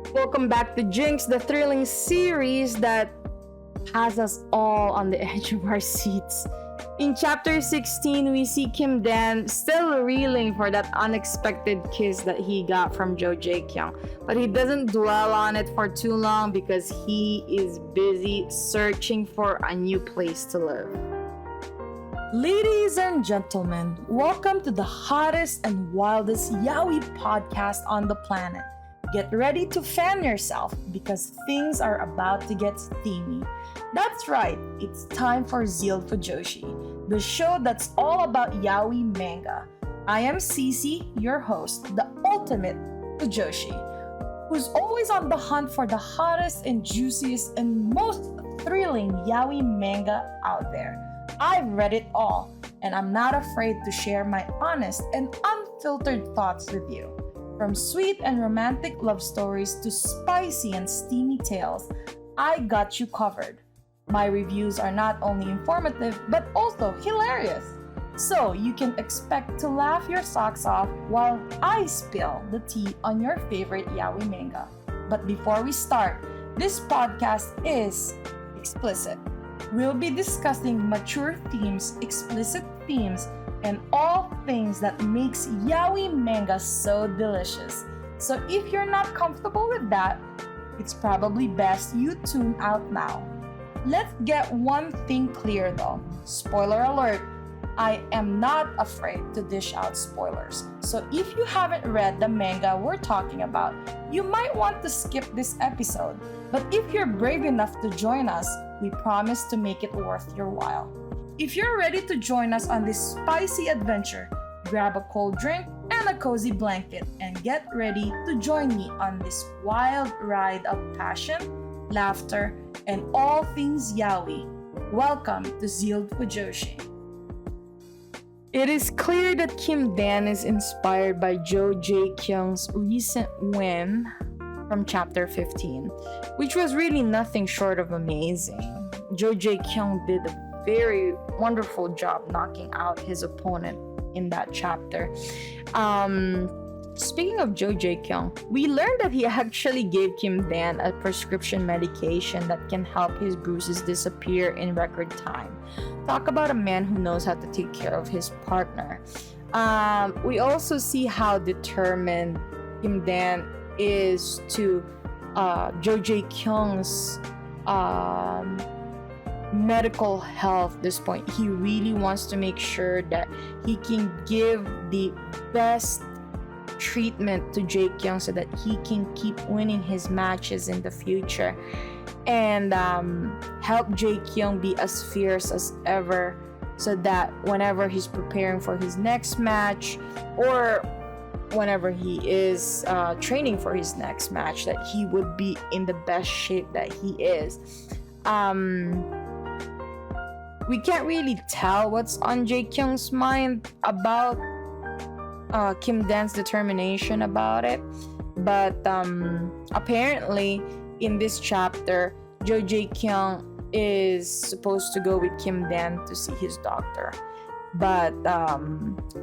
Welcome back to Jinx, the thrilling series that has us all on the edge of our seats. In chapter 16, we see Kim Dan still reeling for that unexpected kiss that he got from Joo Jaekyung, but he doesn't dwell on it for too long because he is busy searching for a new place to live. Ladies and gentlemen, welcome to the hottest and wildest yaoi podcast on the planet. Get ready to fan yourself because things are about to get steamy. That's right, it's time for Zealed Fujoshi, the show that's all about yaoi manga. I am Cece, your host, the ultimate Fujoshi, who's always on the hunt for the hottest and juiciest and most thrilling yaoi manga out there. I've read it all, and I'm not afraid to share my honest and unfiltered thoughts with you. From sweet and romantic love stories to spicy and steamy tales, I got you covered. My reviews are not only informative but also hilarious. So you can expect to laugh your socks off while I spill the tea on your favorite yaoi manga. But before we start, this podcast is explicit. We'll be discussing mature themes, explicit themes, and all things that makes yaoi manga so delicious. So if you're not comfortable with that, it's probably best you tune out now. Let's get one thing clear though. Spoiler alert, I am not afraid to dish out spoilers. So if you haven't read the manga we're talking about, you might want to skip this episode. But if you're brave enough to join us, we promise to make it worth your while. If you're ready to join us on this spicy adventure, grab a cold drink and a cozy blanket and get ready to join me on this wild ride of passion, laughter, and all things yaoi. Welcome to Zealed Fujoshi. It is clear that Kim Dan is inspired by Joo Jaekyung's recent win from chapter 15, which was really nothing short of amazing. Joo Jaekyung did a very wonderful job knocking out his opponent in that chapter. Speaking of Joo Jaekyung, we learned that he actually gave Kim Dan a prescription medication that can help his bruises disappear in record time. Talk about a man who knows how to take care of his partner. We also see how determined Kim Dan is to Joo Jaekyung's medical health at this point. He really wants to make sure that he can give the best treatment to Jaekyung so that he can keep winning his matches in the future and help Jaekyung be as fierce as ever so that whenever he's preparing for his next match or whenever he is training for his next match, that he would be in the best shape that he is. We can't really tell what's on Jaekyung's mind about Kim Dan's determination about it, but apparently in this chapter, Joo Jaekyung is supposed to go with Kim Dan to see his doctor. But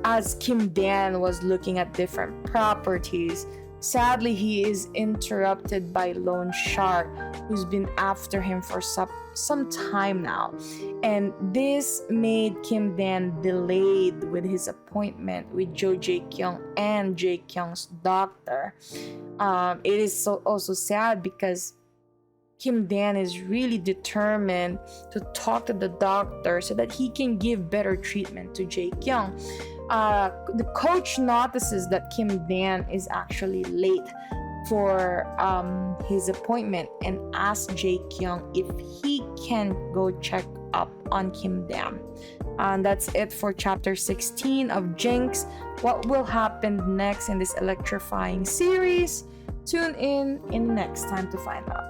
as Kim Dan was looking at different properties, sadly he is interrupted by loanshark who's been after him for some time now, and this made Kim Dan delayed with his appointment with Joo Jaekyung and Jaekyung's doctor. It is also sad because Kim Dan is really determined to talk to the doctor so that he can give better treatment to Jaekyung. The coach notices that Kim Dan is actually late for his appointment and asks Jaekyung if he can go check up on Kim Dan. And that's it for chapter 16 of Jinx. What will happen next in this electrifying series? Tune in next time to find out.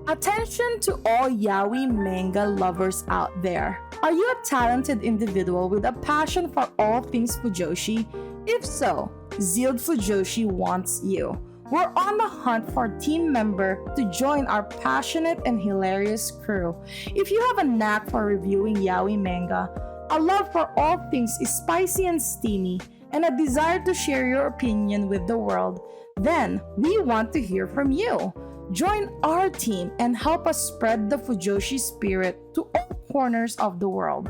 Attention to all yaoi manga lovers out there. Are you a talented individual with a passion for all things Fujoshi? If so, Zealed Fujoshi wants you. We're on the hunt for a team member to join our passionate and hilarious crew. If you have a knack for reviewing yaoi manga, a love for all things spicy and steamy, and a desire to share your opinion with the world, then we want to hear from you. Join our team and help us spread the Fujoshi spirit to all corners of the world.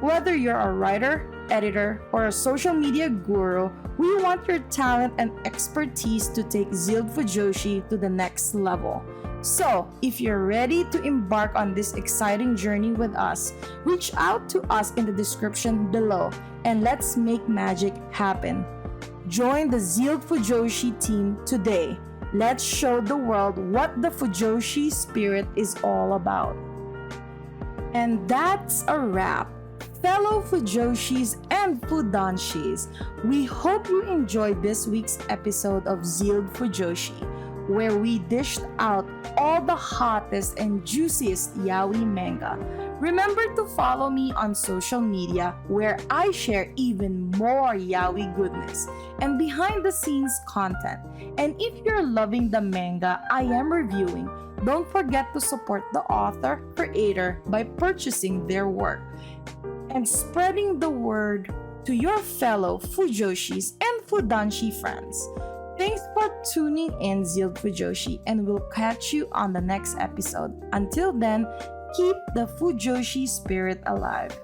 Whether you're a writer, editor, or a social media guru, we want your talent and expertise to take Zealed Fujoshi to the next level. So, if you're ready to embark on this exciting journey with us, reach out to us in the description below and let's make magic happen. Join the Zealed Fujoshi team today. Let's show the world what the Fujoshi spirit is all about. And that's a wrap. Fellow Fujoshis and Fudanshis, we hope you enjoyed this week's episode of Zealed Fujoshi, where we dished out all the hottest and juiciest yaoi manga. Remember to follow me on social media, where I share even more yaoi goodness and behind the scenes content. And if you're loving the manga I am reviewing, don't forget to support the author, creator by purchasing their work and spreading the word to your fellow Fujoshis and Fudanshi friends. Thanks for tuning in, Zealed Fujoshi, and we'll catch you on the next episode. Until then, keep the Fujoshi spirit alive.